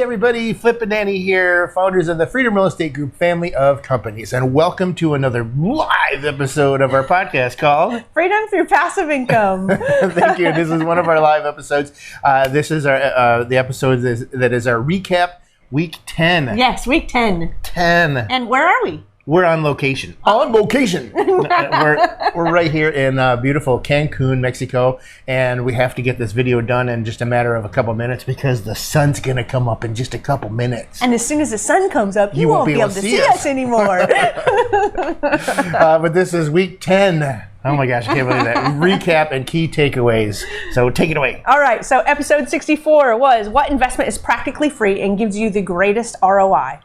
everybody, Flip and Danny here, founders of the Freedom Real Estate Group family of companies, and welcome to another live episode of our podcast called Freedom Through Passive Income. Thank you. This is one of our live episodes. This is our the episode that is our recap, week 10. Yes, week 10. 10. And where are we? We're on location. On location. we're right here in beautiful Cancun, Mexico, and we have to get this video done in just a matter of a couple minutes because the sun's going to come up in just a couple minutes. And as soon as the sun comes up, you won't be able to see us anymore. But this is week 10. Oh my gosh, I can't believe that. Recap and key takeaways. So take it away. All right, so episode 64 was what investment is practically free and gives you the greatest ROI.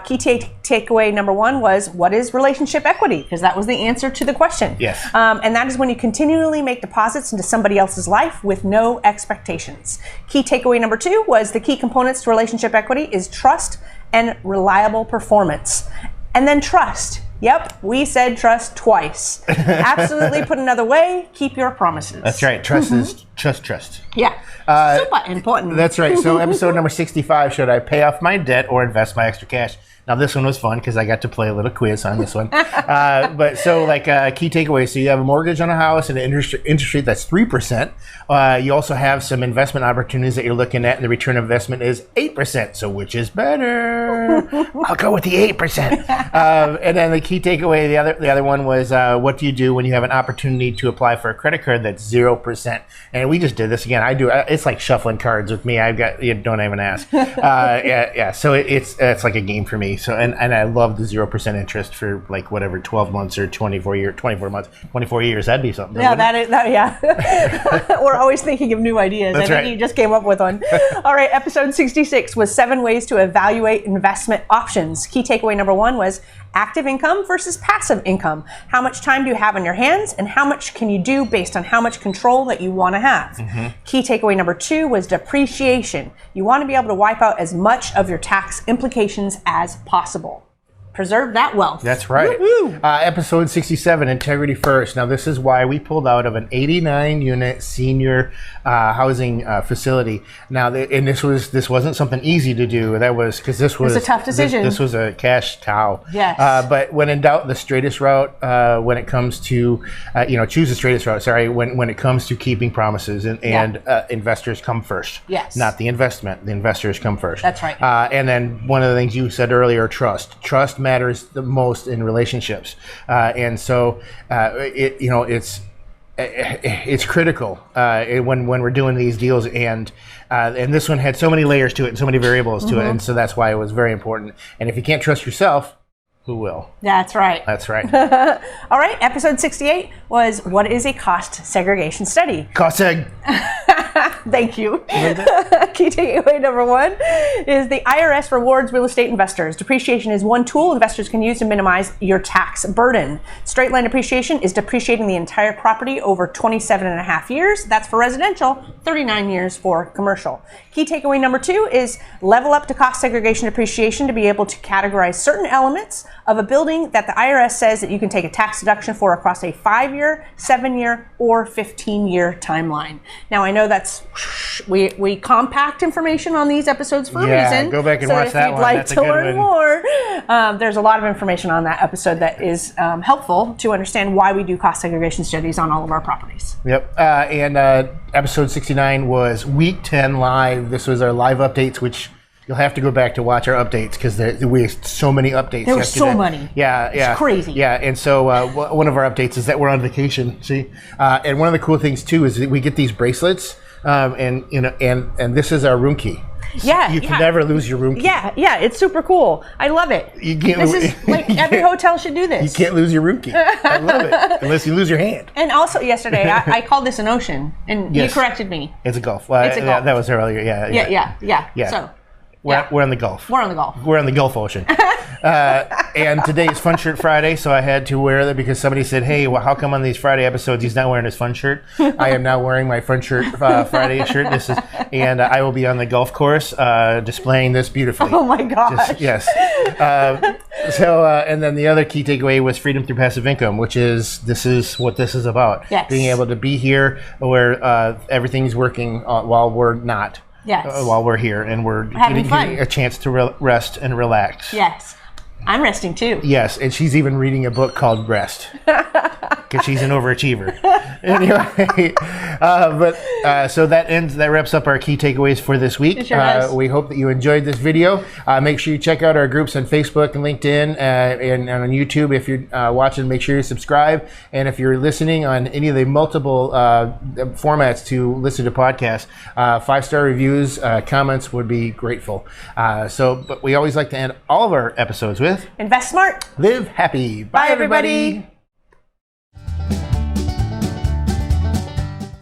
Key takeaway number 1 was what is relationship equity? Because that was the answer to the question. Yes. And that is when you continually make deposits into somebody else's life with no expectations. Key takeaway number 2 was the key components to relationship equity is trust and reliable performance. And then trust. Yep, we said trust twice. Absolutely put another way, keep your promises. That's right. Trust is trust. Yeah, super important. That's right. So episode number 65, should I pay off my debt or invest my extra cash? Now this one was fun because I got to play a little quiz on this one. But so key takeaways. So you have a mortgage on a house and an interest rate that's 3%. You also have some investment opportunities that you're looking at and the return on investment is 8%. So which is better? I'll go with the 8%. And then the key takeaway, the other one was what do you do when you have an opportunity to apply for a credit card that's 0%? And we just did this again. I do. It's like shuffling cards with me. I've got, don't even ask. Yeah. So it's like a game for me. So and I love the 0% interest for like whatever 12 months or 24 months, 24 years. That'd be something. Yeah, yeah. We're always thinking of new ideas. That's right. You just came up with one. All right, episode 66 was 7 ways to evaluate investment options. Key takeaway number 1 was active income versus passive income. How much time do you have on your hands and how much can you do based on how much control that you want to have? Mm-hmm. Key takeaway number 2 was depreciation. You want to be able to wipe out as much of your tax implications as possible. Preserve that wealth. That's right. Episode 67, Integrity First. Now, this is why we pulled out of an 89-unit senior housing facility. Now, and this wasn't something easy to do. That was because this was a tough decision. This was a cash cow. Yes. But when in doubt, the straightest route. When it comes to, choose the straightest route. Sorry. When it comes to keeping promises and investors come first. Yes. Not the investment. The investors come first. That's right. And then one of the things you said earlier, trust. Trust matters the most in relationships, and so it's critical when we're doing these deals, and this one had so many layers to it and so many variables to it, and so that's why it was very important. And if you can't trust yourself, who will? That's right. That's right. All right, episode 68 was what is a cost segregation study? Cost seg. Thank you. Key takeaway number 1 is the IRS rewards real estate investors. Depreciation is one tool investors can use to minimize your tax burden. Straight line depreciation is depreciating the entire property over 27 and a half years. That's for residential, 39 years for commercial. Key takeaway number 2 is level up to cost segregation depreciation to be able to categorize certain elements of a building that the IRS says that you can take a tax deduction for across a 5-year, 7-year, or 15-year timeline. Now, I know that's we compact information on these episodes for a reason. Go back and watch that one. So if you'd like to learn more, there's a lot of information on that episode that is helpful to understand why we do cost segregation studies on all of our properties. Yep. And episode 69 was week 10 live. This was our live updates, which you'll have to go back to watch our updates because we had so many updates. There were so many. Yeah. It's crazy. Yeah, and so one of our updates is that we're on vacation. See, and one of the cool things too is that we get these bracelets, and this is our room key. Yeah, you can never lose your room key. Yeah, it's super cool. I love it. This is like every hotel should do this. You can't lose your room key. I love it unless you lose your hand. And also yesterday, I called this an ocean, and you corrected me. It's a Gulf. It's a Gulf. That was earlier. Yeah. So. We're on the Gulf. We're on the Gulf. We're on the Gulf Ocean. And today is Fun Shirt Friday, so I had to wear that because somebody said, hey, well, how come on these Friday episodes he's not wearing his fun shirt? I am now wearing my Fun Shirt Friday shirt. And I will be on the golf course displaying this beautifully. Oh, my gosh. Yes. And then the other key takeaway was freedom through passive income, which is this is what this is about. Yes. Being able to be here where everything's working while we're not. Yes. while we're here and we're Having fun. getting a chance to rest and relax. Yes. I'm resting too. Yes, and she's even reading a book called Rest because she's an overachiever. Anyway, so that wraps up our key takeaways for this week. It sure does. We hope that you enjoyed this video. Make sure you check out our groups on Facebook and LinkedIn and on YouTube. If you're watching, make sure you subscribe. And if you're listening on any of the multiple formats to listen to podcasts, 5-star reviews, comments would be grateful. But we always like to end all of our episodes with Invest smart. live happy. Bye, everybody.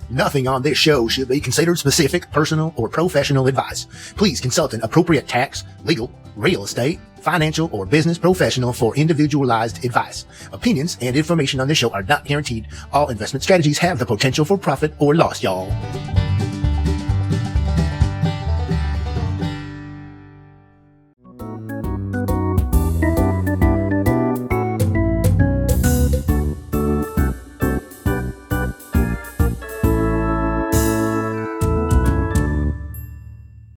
Nothing on this show should be considered specific, personal, or professional advice. Please consult an appropriate tax, legal, real estate, financial, or business professional for individualized advice. Opinions and information on this show are not guaranteed. All investment strategies have the potential for profit or loss, y'all.